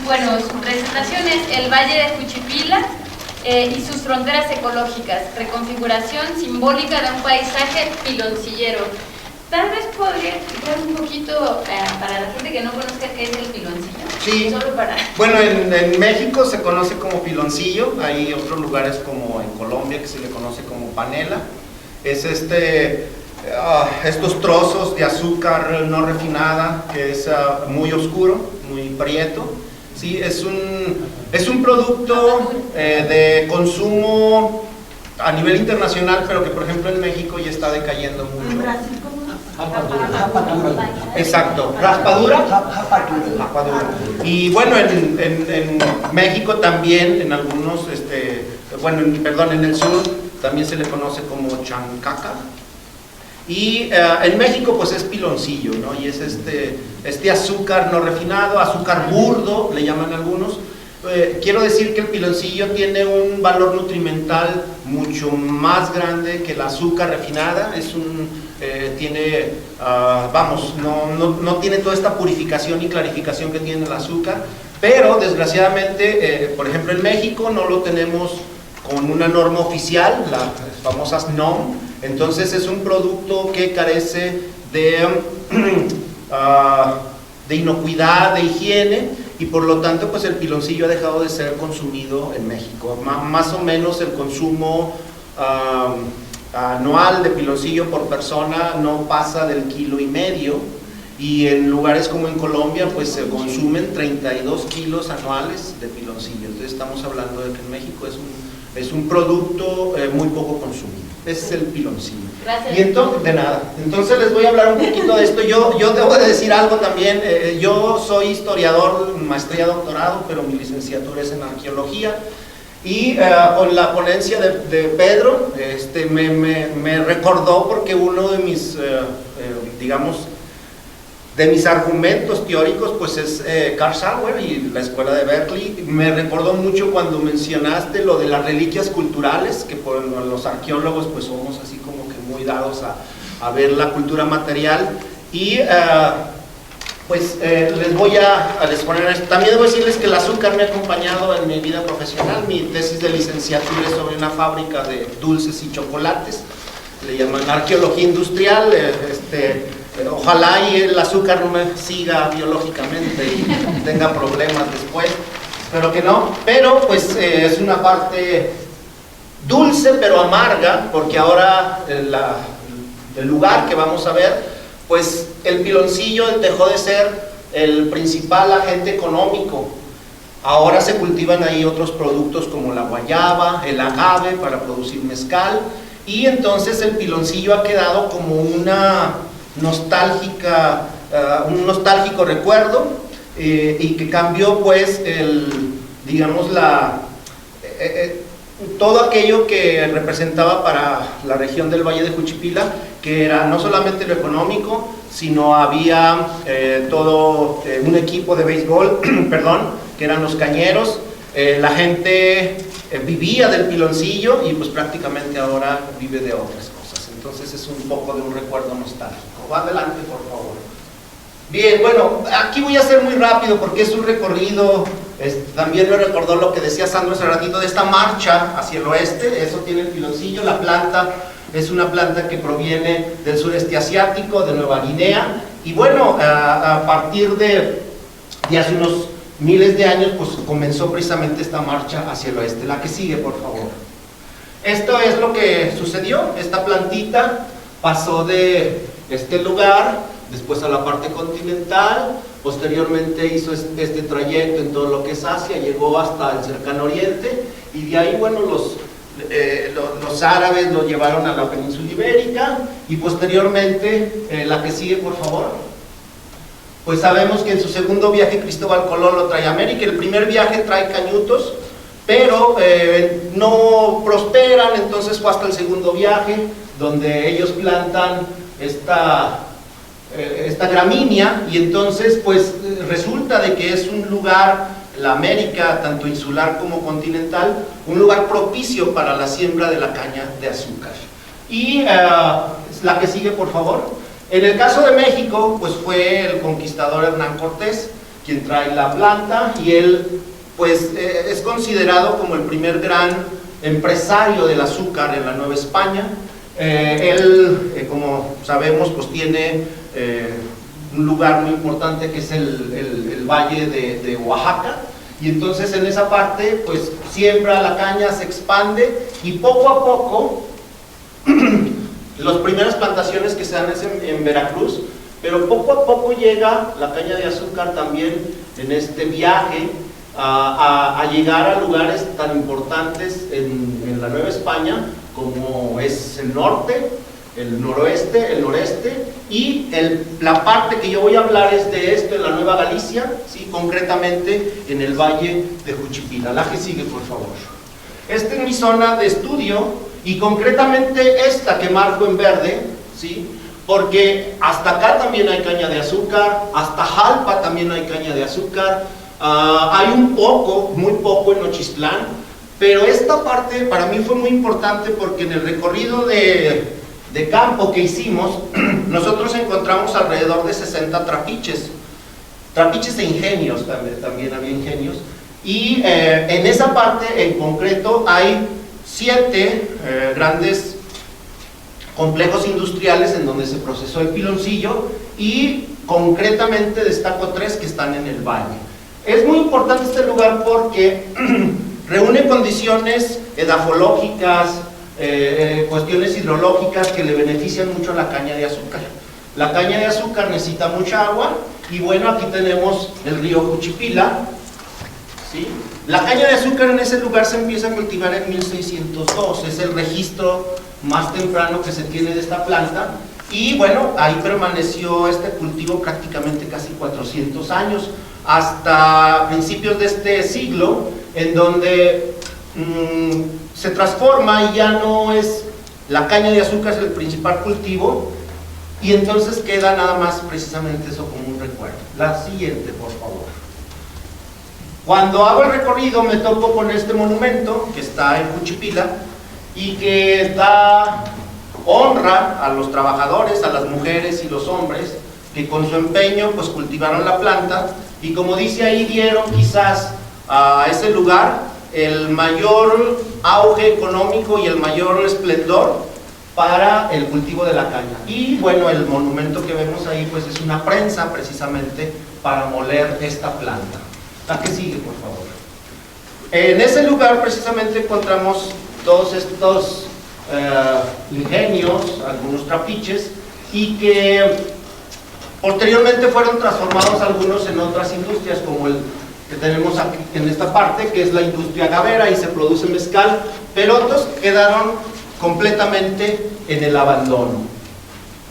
bueno, su presentación es el Valle de Juchipila y sus fronteras ecológicas, reconfiguración simbólica de un paisaje piloncillero. Tal vez podría explicar un poquito para la gente que no conozca qué es el piloncillo. Sí, solo para... bueno, en México se conoce como piloncillo, hay otros lugares como en Colombia que se le conoce como panela. Es estos trozos de azúcar no refinada que es muy oscuro, muy prieto. Sí, es un producto de consumo a nivel internacional, pero que por ejemplo en México ya está decayendo mucho. En Brasil, ¿cómo? Exacto, raspadura, japadura. Y bueno, en México también, en algunos, en el sur también se le conoce como chancaca. Y en México pues es piloncillo, ¿no? Y es este azúcar no refinado, azúcar burdo, le llaman algunos. Quiero decir que el piloncillo tiene un valor nutrimental mucho más grande que el azúcar refinada. No tiene toda esta purificación y clarificación que tiene el azúcar, pero desgraciadamente, por ejemplo en México no lo tenemos con una norma oficial, las famosas NOM. Entonces es un producto que carece de inocuidad, de higiene, y por lo tanto pues el piloncillo ha dejado de ser consumido en México. Más o menos el consumo anual de piloncillo por persona no pasa del 1,5 kilos, y en lugares como en Colombia pues se consumen 32 kilos anuales de piloncillo. Entonces estamos hablando de que en México es un producto muy poco consumido. Ese es el piloncillo. Gracias. Y entonces, de nada. Entonces les voy a hablar un poquito de esto. Yo debo de decir algo también. Yo soy historiador, maestría, doctorado, pero mi licenciatura es en arqueología. Y con la ponencia de Pedro, me recordó, porque uno de mis, de mis argumentos teóricos pues es Carl Sauer y la escuela de Berkeley. Me recordó mucho cuando mencionaste lo de las reliquias culturales, que por los arqueólogos pues somos así como que muy dados a ver la cultura material. Y les voy a exponer esto. También debo decirles que el azúcar me ha acompañado en mi vida profesional. Mi tesis de licenciatura es sobre una fábrica de dulces y chocolates, le llaman arqueología industrial. Ojalá y el azúcar no me siga biológicamente y tenga problemas después, espero que no, pero pues es una parte dulce pero amarga, porque ahora el lugar que vamos a ver, pues el piloncillo dejó de ser el principal agente económico. Ahora se cultivan ahí otros productos como la guayaba, el agave para producir mezcal, y entonces el piloncillo ha quedado como un nostálgico recuerdo, y que cambió pues todo aquello que representaba para la región del Valle de Juchipila, que era no solamente lo económico, sino había todo un equipo de béisbol, que eran los cañeros. La gente vivía del piloncillo y pues prácticamente ahora vive de otras cosas. Entonces es un poco de un recuerdo nostálgico. Va adelante, por favor. Bien, bueno, aquí voy a ser muy rápido porque es un recorrido. También me recordó lo que decía Sandro hace ratito de esta marcha hacia el oeste. Eso tiene el piloncillo. La planta es una planta que proviene del sureste asiático, de Nueva Guinea, y bueno, a partir de hace unos miles de años pues comenzó precisamente esta marcha hacia el oeste. La que sigue, por favor. Esto es lo que sucedió. Esta plantita pasó de este lugar, después a la parte continental, posteriormente hizo este trayecto en todo lo que es Asia, llegó hasta el cercano oriente, y de ahí, bueno, los árabes lo llevaron a la península ibérica, y posteriormente, la que sigue, por favor. Pues sabemos que en su segundo viaje Cristóbal Colón lo trae a América. El primer viaje trae cañutos, pero no prosperan. Entonces fue hasta el segundo viaje donde ellos plantan esta gramínea, y entonces pues resulta de que es un lugar, la América tanto insular como continental, un lugar propicio para la siembra de la caña de azúcar. Y la que sigue, por favor. En el caso de México pues fue el conquistador Hernán Cortés, quien trae la planta, y él pues es considerado como el primer gran empresario del azúcar en la Nueva España. Él, como sabemos, pues tiene un lugar muy importante que es el valle de Oaxaca, y entonces en esa parte pues siembra la caña, se expande, y poco a poco las primeras plantaciones que se dan es en Veracruz, pero poco a poco llega la caña de azúcar también en este viaje a llegar a lugares tan importantes en la Nueva España como es el norte, el noroeste, el noreste, y la parte que yo voy a hablar es de esto en la Nueva Galicia, ¿sí? Concretamente en el valle de Juchipila. La que sigue, por favor. Esta es mi zona de estudio, y concretamente esta que marco en verde, ¿sí? Porque hasta acá también hay caña de azúcar, hasta Jalpa también hay caña de azúcar, hay un poco, muy poco en Nochistlán, pero esta parte para mí fue muy importante porque en el recorrido de campo que hicimos, nosotros encontramos alrededor de 60 trapiches de ingenios, también había ingenios, y en esa parte en concreto hay 7 grandes complejos industriales en donde se procesó el piloncillo, y concretamente destaco 3 que están en el valle. Es muy importante este lugar porque reúne condiciones edafológicas, cuestiones hidrológicas que le benefician mucho a la caña de azúcar. La caña de azúcar necesita mucha agua, y bueno, aquí tenemos el río Juchipila, ¿sí? La caña de azúcar en ese lugar se empieza a cultivar en 1602, es el registro más temprano que se tiene de esta planta, y bueno, ahí permaneció este cultivo prácticamente casi 400 años, hasta principios de este siglo, en donde se transforma y ya no es la caña de azúcar es el principal cultivo, y entonces queda nada más precisamente eso como un recuerdo. La siguiente, por favor. Cuando hago el recorrido me topo con este monumento que está en Juchipila y que da honra a los trabajadores, a las mujeres y los hombres que con su empeño pues cultivaron la planta, y como dice ahí, dieron quizás a ese lugar el mayor auge económico y el mayor esplendor para el cultivo de la caña. Y bueno, el monumento que vemos ahí pues es una prensa precisamente para moler esta planta. La que sigue, por favor. En ese lugar precisamente encontramos todos estos ingenios, algunos trapiches, y que posteriormente fueron transformados algunos en otras industrias, como el que tenemos aquí en esta parte, que es la industria agavera, y se produce mezcal, pero otros quedaron completamente en el abandono.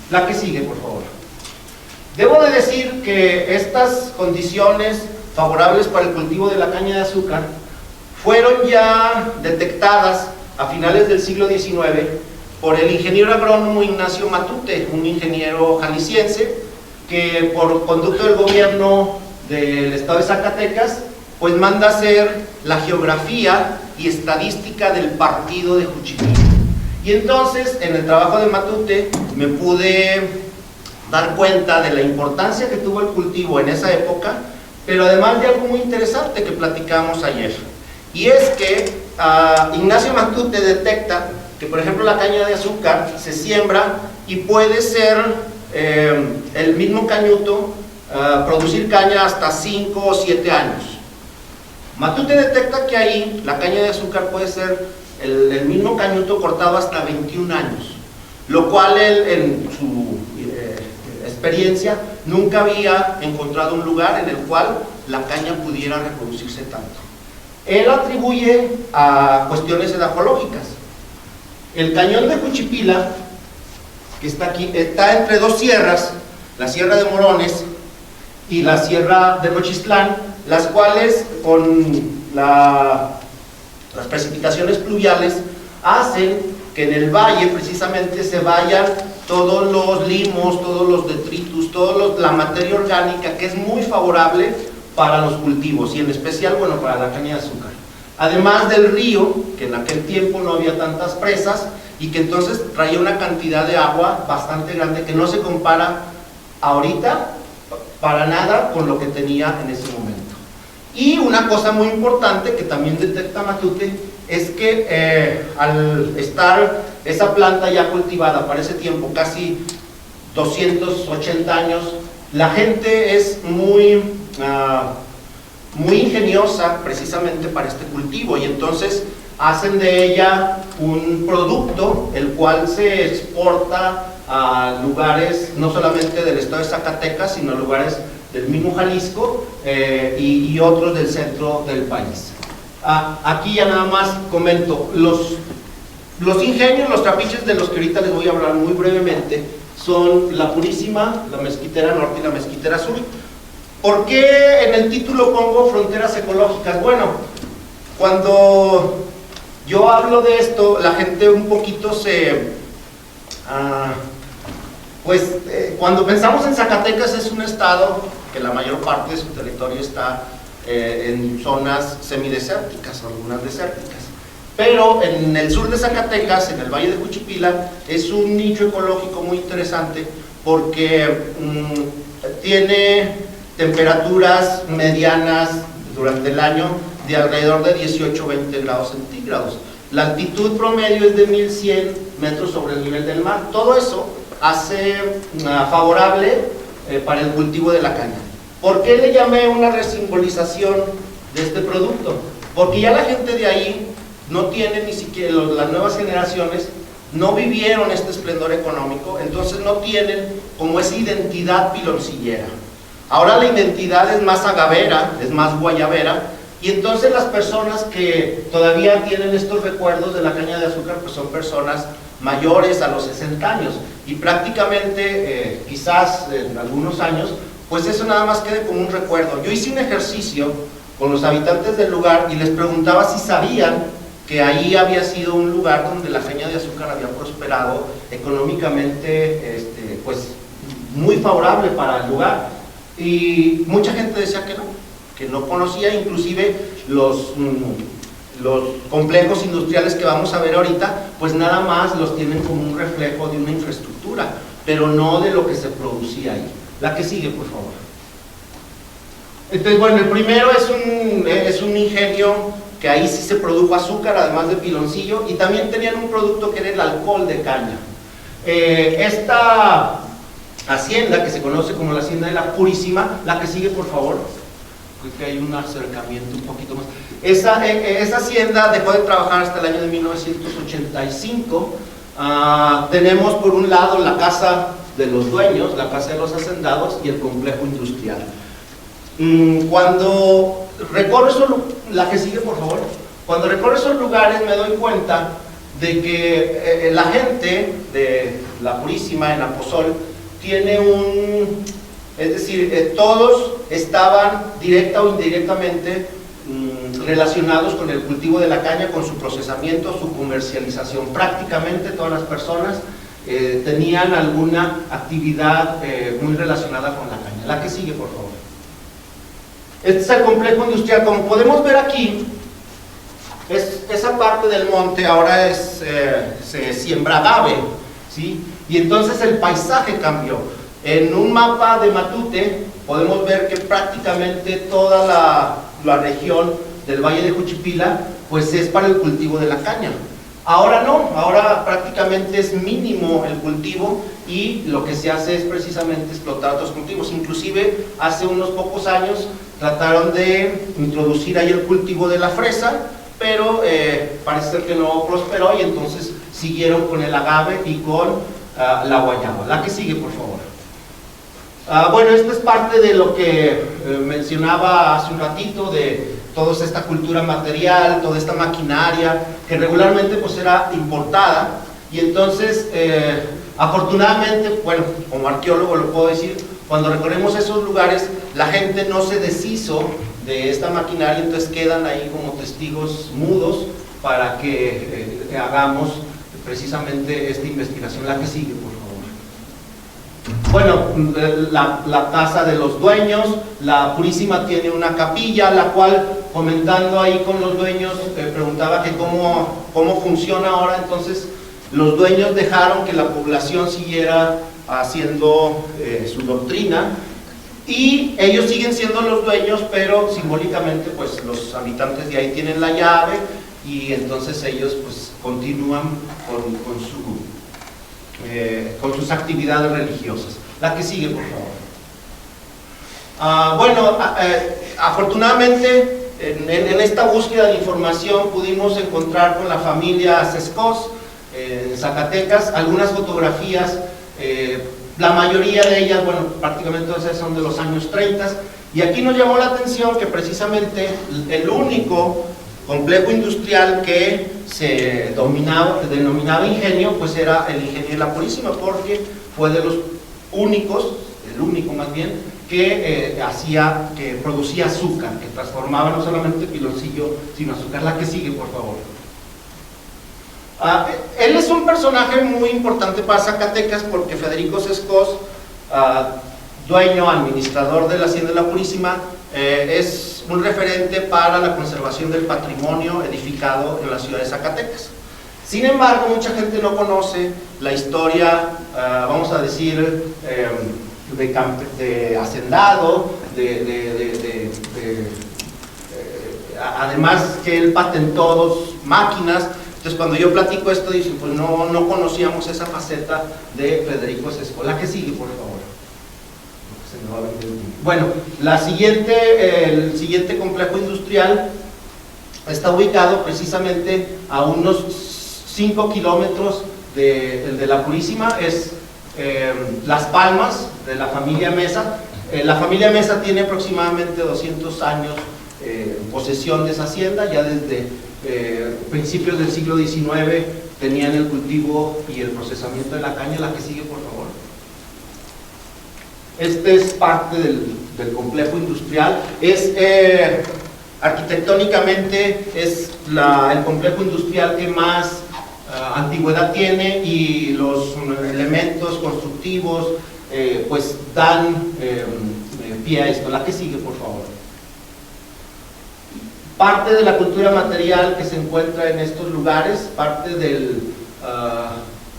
La que sigue, por favor. Debo de decir que estas condiciones favorables para el cultivo de la caña de azúcar fueron ya detectadas a finales del siglo XIX por el ingeniero agrónomo Ignacio Matute, un ingeniero jalisciense que por conducto del gobierno del estado de Zacatecas pues manda hacer la geografía y estadística del partido de Juchipila. Y entonces en el trabajo de Matute me pude dar cuenta de la importancia que tuvo el cultivo en esa época, pero además de algo muy interesante que platicamos ayer, y es que Ignacio Matute detecta que por ejemplo la caña de azúcar se siembra y puede ser el mismo cañuto producir caña hasta 5 o 7 años. Matute detecta que ahí la caña de azúcar puede ser el mismo cañuto cortado hasta 21 años, lo cual él en su experiencia nunca había encontrado un lugar en el cual la caña pudiera reproducirse tanto. Él atribuye a cuestiones edafológicas. El cañón de Juchipila, que está aquí, está entre 2 sierras, la Sierra de Morones y la Sierra de Nochistlán, las cuales con las precipitaciones pluviales hacen que en el valle precisamente se vayan todos los limos, todos los detritus, la materia orgánica que es muy favorable para los cultivos, y en especial, bueno, para la caña de azúcar. Además del río, que en aquel tiempo no había tantas presas, y que entonces traía una cantidad de agua bastante grande que no se compara ahorita para nada con lo que tenía en ese momento. Y una cosa muy importante que también detecta Matute es que al estar esa planta ya cultivada para ese tiempo, casi 280 años, la gente es muy ingeniosa precisamente para este cultivo, y entonces hacen de ella un producto el cual se exporta a lugares no solamente del estado de Zacatecas, sino a lugares del mismo Jalisco y otros del centro del país. Aquí ya nada más comento, los ingenios, los trapiches de los que ahorita les voy a hablar muy brevemente, son la Purísima, la Mezquitera Norte y la Mezquitera Sur. ¿Por qué en el título pongo fronteras ecológicas? Bueno, cuando yo hablo de esto, la gente un poquito cuando pensamos en Zacatecas, es un estado que la mayor parte de su territorio está en zonas semidesérticas, algunas desérticas. Pero en el sur de Zacatecas, en el Valle de Juchipila, es un nicho ecológico muy interesante porque tiene temperaturas medianas durante el año de alrededor de 18-20 grados centígrados. La altitud promedio es de 1100 metros sobre el nivel del mar. Todo eso hace favorable para el cultivo de la caña. ¿Por qué le llamé una resimbolización de este producto? Porque ya la gente de ahí no tiene ni siquiera, las nuevas generaciones no vivieron este esplendor económico, entonces no tienen como esa identidad piloncillera. Ahora la identidad es más agavera, es más guayabera, y entonces las personas que todavía tienen estos recuerdos de la caña de azúcar pues son personas mayores a los 60 años, y prácticamente quizás en algunos años pues eso nada más quede como un recuerdo. Yo hice un ejercicio con los habitantes del lugar y les preguntaba si sabían que ahí había sido un lugar donde la caña de azúcar había prosperado económicamente, pues muy favorable para el lugar, y mucha gente decía que no conocía. Inclusive los complejos industriales que vamos a ver ahorita, pues nada más los tienen como un reflejo de una infraestructura, pero no de lo que se producía ahí. La que sigue, por favor. Entonces, bueno, el primero es un ingenio que ahí sí se produjo azúcar, además de piloncillo, y también tenían un producto que era el alcohol de caña. Esta hacienda, que se conoce como la hacienda de la Purísima, la que sigue, por favor, creo que hay un acercamiento un poquito más. Esa hacienda dejó de trabajar hasta el año de 1985. Tenemos por un lado la casa de los dueños, la casa de los hacendados y el complejo industrial. Cuando recorro la que sigue, por favor, cuando recorro esos lugares me doy cuenta de que la gente de la Purísima en Aposol tiene es decir, todos estaban directa o indirectamente relacionados con el cultivo de la caña, con su procesamiento, su comercialización. Prácticamente todas las personas tenían alguna actividad muy relacionada con la caña. La que sigue, por favor. Este es el complejo industrial. Como podemos ver aquí, esa parte del monte ahora se siembra agave, ¿sí? Y entonces el paisaje cambió. En un mapa de Matute podemos ver que prácticamente toda la región del Valle de Juchipila pues es para el cultivo de la caña. Ahora no, ahora prácticamente es mínimo el cultivo, y lo que se hace es precisamente explotar otros cultivos. Inclusive hace unos pocos años trataron de introducir ahí el cultivo de la fresa, pero parece ser que no prosperó, y entonces siguieron con el agave y con la guayaba. La que sigue, por favor. Bueno, esto es parte de lo que mencionaba hace un ratito, de toda esta cultura material, toda esta maquinaria que regularmente pues era importada, y entonces afortunadamente, bueno, como arqueólogo lo puedo decir, cuando recorremos esos lugares la gente no se deshizo de esta maquinaria, entonces quedan ahí como testigos mudos para que hagamos precisamente esta investigación. La que sigue, por favor. Bueno, la casa de los dueños, la Purísima tiene una capilla, la cual, comentando ahí con los dueños, preguntaba que cómo funciona ahora. Entonces los dueños dejaron que la población siguiera haciendo su doctrina, y ellos siguen siendo los dueños, pero simbólicamente pues los habitantes de ahí tienen la llave y entonces ellos pues continúan con sus actividades religiosas. La que sigue, por favor. Bueno, afortunadamente en esta búsqueda de información pudimos encontrar con la familia Sescos en Zacatecas algunas fotografías, la mayoría de ellas, bueno, prácticamente todas son de los años 30, y aquí nos llamó la atención que precisamente el único complejo industrial que se denominaba ingenio, pues era el ingenio de la Purísima, porque fue de los únicos, el único más bien, que producía azúcar, que transformaba no solamente piloncillo, sino azúcar. La que sigue, por favor. Él es un personaje muy importante para Zacatecas porque Federico Sescos, dueño, administrador de la Hacienda de la Purísima, es un referente para la conservación del patrimonio edificado en la ciudad de Zacatecas. Sin embargo, mucha gente no conoce la historia, vamos a decir, de hacendado, además que él patentó dos máquinas. Entonces cuando yo platico esto dicen, pues no conocíamos esa faceta de Federico Sescos. La que sigue, por favor. Se me va a venir el tiempo. Bueno, el siguiente complejo industrial está ubicado precisamente a unos 5 kilómetros de la Purísima, es Las Palmas, de la familia Mesa. La familia Mesa tiene aproximadamente 200 años en posesión de esa hacienda, ya desde principios del siglo XIX tenían el cultivo y el procesamiento de la caña. La que sigue, por favor. Este es parte del complejo industrial. Arquitectónicamente es el complejo industrial que más antigüedad tiene, y los elementos constructivos pues dan pie a esto. La que sigue, por favor. Parte de la cultura material que se encuentra en estos lugares, parte de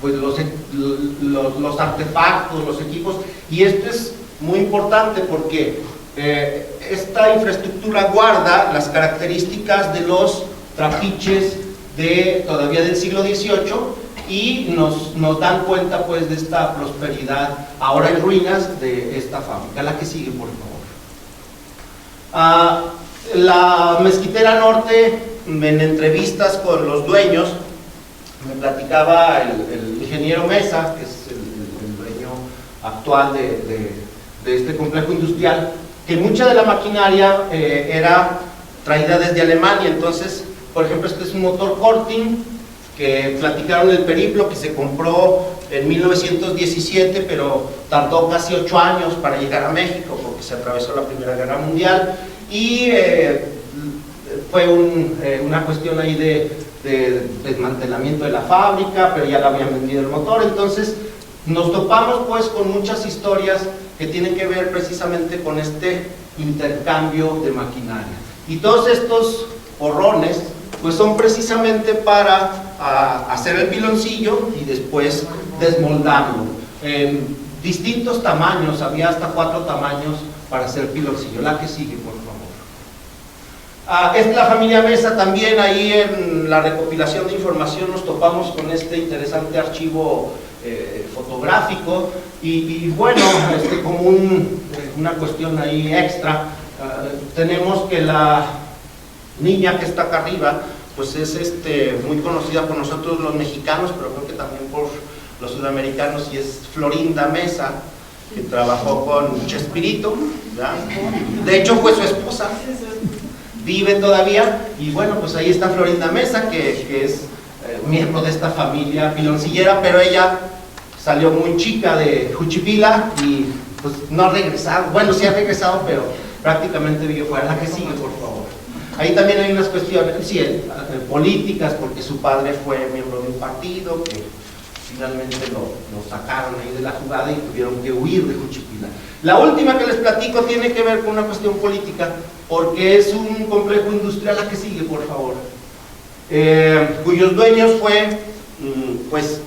pues los artefactos, los equipos, y esto es muy importante porque esta infraestructura guarda las características de los trapiches todavía del siglo XVIII, y nos dan cuenta pues de esta prosperidad ahora en ruinas de esta fábrica. La que sigue, por favor. La Mezquitera Norte, en entrevistas con los dueños, me platicaba el ingeniero Mesa, que es el dueño actual de este complejo industrial, que mucha de la maquinaria era traída desde Alemania. Entonces, por ejemplo, este es un motor Corting, que platicaron el periplo, que se compró en 1917, pero tardó casi 8 años para llegar a México, porque se atravesó la Primera Guerra Mundial, y fue una cuestión ahí de desmantelamiento de la fábrica, pero ya le habían vendido el motor. Entonces nos topamos pues con muchas historias que tienen que ver precisamente con este intercambio de maquinaria, y todos estos porrones pues son precisamente para hacer el piloncillo y después desmoldarlo en distintos tamaños. Había hasta 4 tamaños para hacer piloncillo. La que sigue, por favor. Es la familia Mesa. También ahí en la recopilación de información nos topamos con este interesante archivo fotográfico, y bueno, como una cuestión ahí extra, tenemos que la niña que está acá arriba pues es muy conocida por nosotros los mexicanos, pero creo que también por los sudamericanos, y es Florinda Mesa, que trabajó con Chespirito, ¿ya? De hecho fue su esposa, vive todavía, y bueno, pues ahí está Florinda Mesa, que es miembro de esta familia piloncillera, pero ella salió muy chica de Juchipila y pues no ha regresado. Bueno, sí ha regresado, pero prácticamente vivió fuera. La que sigue, por favor. Ahí también hay unas cuestiones, sí, políticas, porque su padre fue miembro de un partido que finalmente lo sacaron ahí de la jugada y tuvieron que huir de Juchipila. La última que les platico tiene que ver con una cuestión política, porque es un complejo industrial. La que sigue, por favor. Cuyos dueños fue, pues,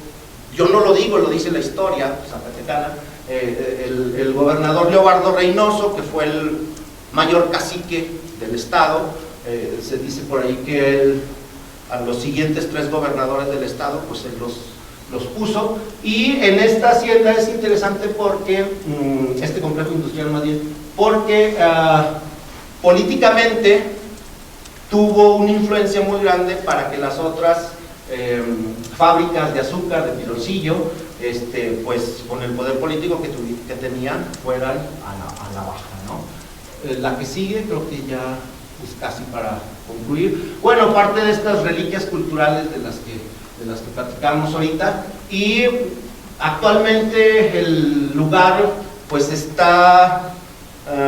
yo no lo digo, lo dice la historia zacatecana, el gobernador Leobardo Reynoso, que fue el mayor cacique del estado, se dice por ahí que él, a los siguientes 3 gobernadores del estado, pues él los puso, y en esta hacienda es interesante porque, este complejo industrial más bien, porque políticamente tuvo una influencia muy grande para que las otras fábricas de azúcar, de Piloncillo, pues con el poder político que tenían, fueran a la baja, ¿no? La que sigue creo que ya es casi para concluir. Bueno, parte de estas reliquias culturales de las que platicamos ahorita, y actualmente el lugar pues está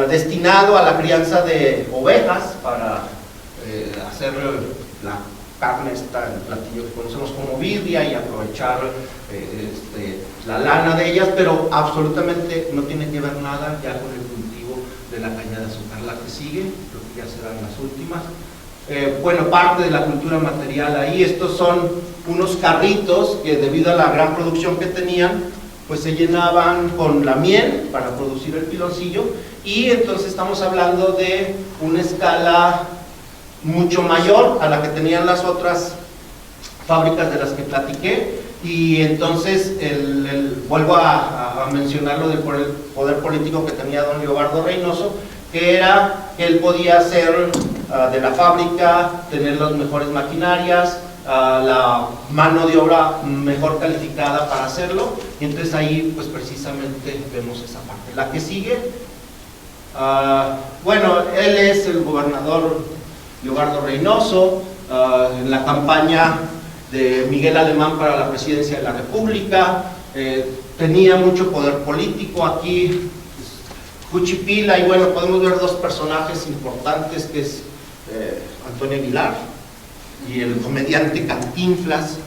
destinado a la crianza de ovejas para hacer la carne, el platillo que conocemos como birria, y aprovechar la lana de ellas, pero absolutamente no tiene que ver nada ya con el cultivo de la caña de azúcar. La que sigue, creo que ya serán las últimas. Bueno, parte de la cultura material ahí, estos son unos carritos que debido a la gran producción que tenían, pues se llenaban con la miel para producir el piloncillo, y entonces estamos hablando de una escala mucho mayor a la que tenían las otras fábricas de las que platiqué, y entonces vuelvo a mencionar lo del poder político que tenía don Leobardo Reynoso, que era que él podía hacer de la fábrica, tener las mejores maquinarias, la mano de obra mejor calificada para hacerlo, y entonces ahí pues precisamente vemos esa parte. La que sigue, bueno, él es el gobernador Leobardo Reynoso, en la campaña de Miguel Alemán para la presidencia de la República, tenía mucho poder político aquí, Juchipila, y bueno, podemos ver 2 personajes importantes, que es Antonio Aguilar y el comediante Cantinflas,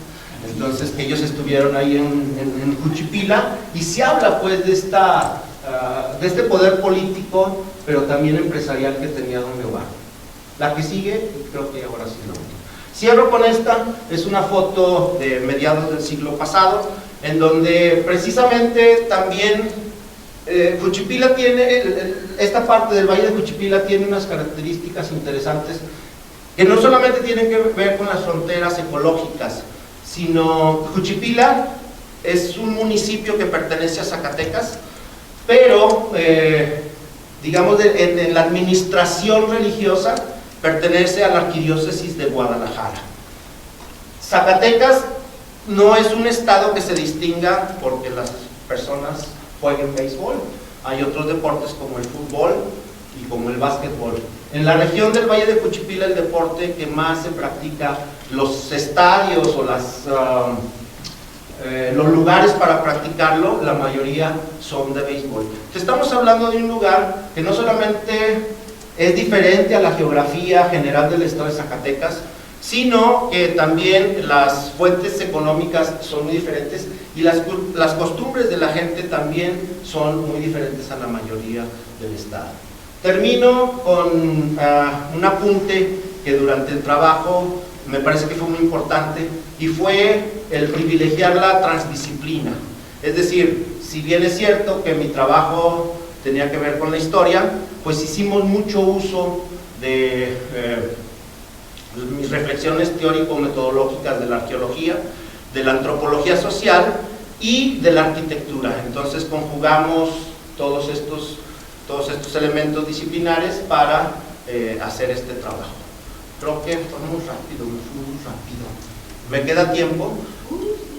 entonces que ellos estuvieron ahí en Juchipila, y se habla pues de este poder político, pero también empresarial que tenía don Leobardo. La que sigue, creo que ahora sí es la última. Cierro con esta, es una foto de mediados del siglo pasado, en donde precisamente también Juchipila tiene, esta parte del Valle de Juchipila tiene unas características interesantes que no solamente tienen que ver con las fronteras ecológicas, sino Juchipila es un municipio que pertenece a Zacatecas, pero digamos en la administración religiosa pertenece a la arquidiócesis de Guadalajara. Zacatecas no es un estado que se distinga porque las personas jueguen béisbol, hay otros deportes como el fútbol y como el básquetbol. En la región del Valle de Juchipila el deporte que más se practica, los estadios o los lugares para practicarlo, la mayoría son de béisbol. Estamos hablando de un lugar que no solamente es diferente a la geografía general del estado de Zacatecas, sino que también las fuentes económicas son muy diferentes, y las costumbres de la gente también son muy diferentes a la mayoría del estado. Termino con un apunte que durante el trabajo me parece que fue muy importante, y fue el privilegiar la transdisciplina. Es decir, si bien es cierto que mi trabajo tenía que ver con la historia, pues hicimos mucho uso de mis reflexiones teórico-metodológicas de la arqueología, de la antropología social y de la arquitectura. Entonces conjugamos todos estos elementos disciplinares para hacer este trabajo. Creo que fue muy rápido, ¿Me queda tiempo?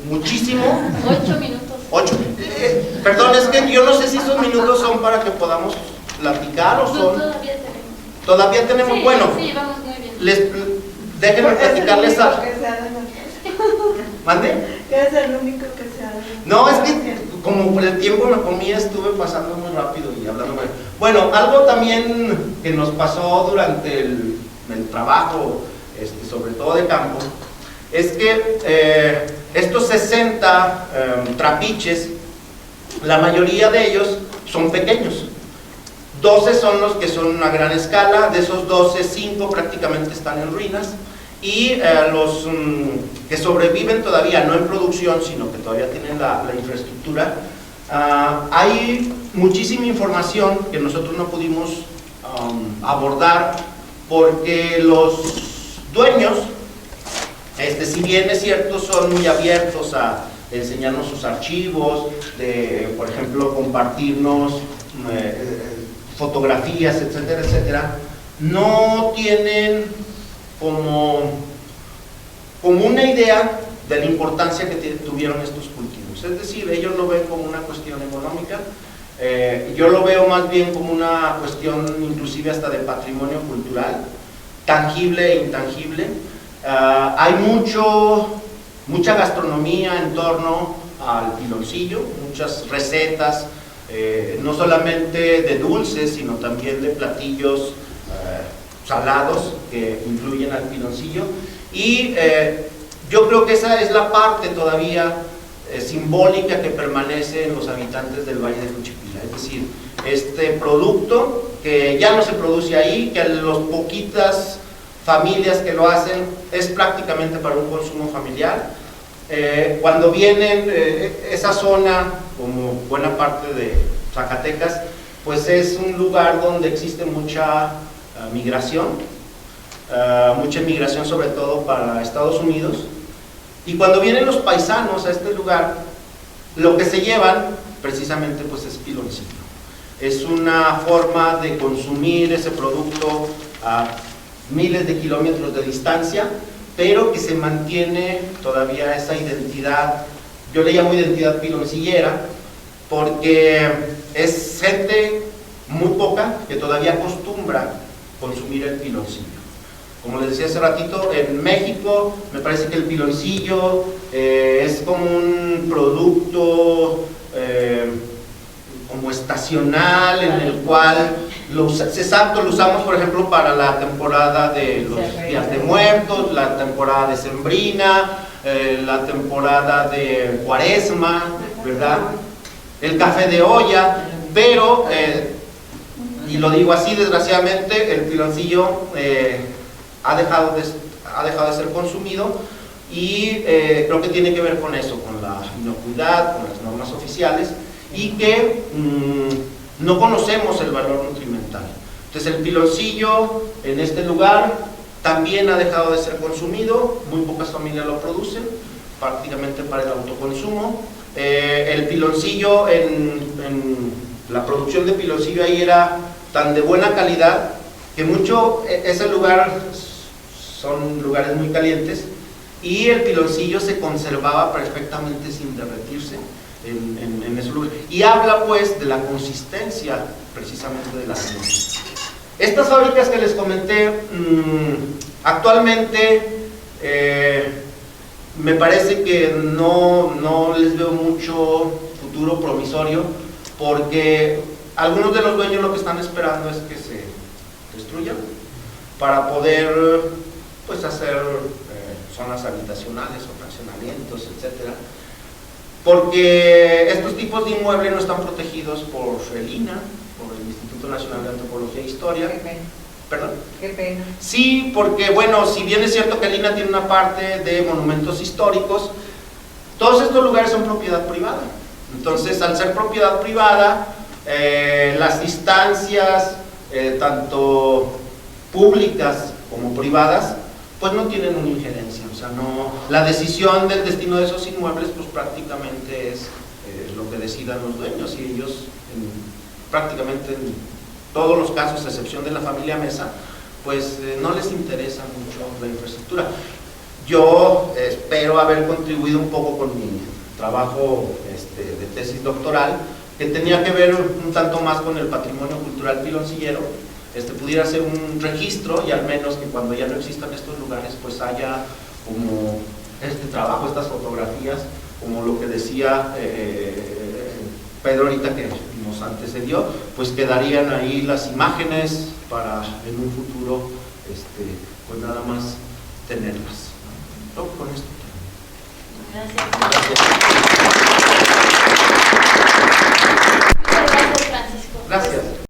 Muchísimo. 8 minutos. 8. Perdón, es que yo no sé si esos minutos son para que podamos platicar o son... No, todavía tenemos. ¿Todavía tenemos? Sí, bueno, sí, vamos muy bien. Déjenme platicarles algo. ¿Mande? ¿Qué es el único que se ha dado? No, es que como por el tiempo me comía, estuve pasando muy rápido y hablando mal. Bueno, algo también que nos pasó durante el trabajo, sobre todo de campo, es que estos 60 trapiches, la mayoría de ellos son pequeños. 12 son los que son a gran escala, de esos 12, 5 prácticamente están en ruinas, y los que sobreviven todavía, no en producción, sino que todavía tienen la infraestructura, hay muchísima información que nosotros no pudimos abordar porque los dueños, si bien es cierto, son muy abiertos a enseñarnos sus archivos, de, por ejemplo, compartirnos fotografías, etcétera, etcétera, no tienen como una idea de la importancia que tuvieron estos cultivos. Es decir, ellos lo ven como una cuestión económica, yo lo veo más bien como una cuestión inclusive hasta de patrimonio cultural, tangible e intangible. Hay mucha gastronomía en torno al piloncillo, muchas recetas, no solamente de dulces, sino también de platillos salados que incluyen al piloncillo, y yo creo que esa es la parte todavía simbólica que permanece en los habitantes del Valle de Juchipila, es decir, este producto que ya no se produce ahí, que a las poquitas familias que lo hacen es prácticamente para un consumo familiar. Cuando vienen, esa zona, como buena parte de Zacatecas, pues es un lugar donde existe mucha migración, sobre todo para Estados Unidos, y cuando vienen los paisanos a este lugar, lo que se llevan precisamente pues es piloncillo. Es una forma de consumir ese producto a miles de kilómetros de distancia, pero que se mantiene todavía esa identidad, yo le llamo identidad piloncillera, porque es gente muy poca que todavía acostumbra consumir el piloncillo. Como les decía hace ratito, en México me parece que el piloncillo es como un producto como estacional, en el cual lo usamos, por ejemplo, para la temporada de los Días de Muertos, la temporada decembrina, la temporada de Cuaresma, ¿verdad? El café de olla, pero, y lo digo así, desgraciadamente, el piloncillo ha dejado de ser consumido, y creo que tiene que ver con eso, con la inocuidad, con las normas oficiales, y que no conocemos el valor nutrimental. Entonces el piloncillo en este lugar también ha dejado de ser consumido, muy pocas familias lo producen, prácticamente para el autoconsumo. El piloncillo, la producción de piloncillo ahí era tan de buena calidad que ese lugar son lugares muy calientes, y el piloncillo se conservaba perfectamente sin derretirse en ese lugar, y habla pues de la consistencia precisamente de la semilla. Estas fábricas que les comenté, actualmente me parece que no les veo mucho futuro promisorio, porque algunos de los dueños lo que están esperando es que se destruyan para poder pues hacer zonas habitacionales o fraccionamientos, etcétera, porque estos tipos de inmuebles no están protegidos por el INAH, por el Instituto Nacional de Antropología e Historia. Qué pena. ¿Perdón? Qué pena. Sí, porque bueno, si bien es cierto que el INAH tiene una parte de monumentos históricos, todos estos lugares son propiedad privada. Entonces, al ser propiedad privada, las instancias, tanto públicas como privadas, pues no tienen una injerencia, o sea, la decisión del destino de esos inmuebles pues prácticamente es lo que decidan los dueños, y ellos prácticamente en todos los casos, a excepción de la familia Mesa, pues no les interesa mucho la infraestructura. Yo espero haber contribuido un poco con mi trabajo de tesis doctoral, que tenía que ver un tanto más con el patrimonio cultural piloncillero, pudiera ser un registro, y al menos que cuando ya no existan estos lugares pues haya como este trabajo, estas fotografías, como lo que decía Pedro ahorita que nos antecedió, pues quedarían ahí las imágenes para en un futuro pues nada más tenerlas. Con esto. Gracias.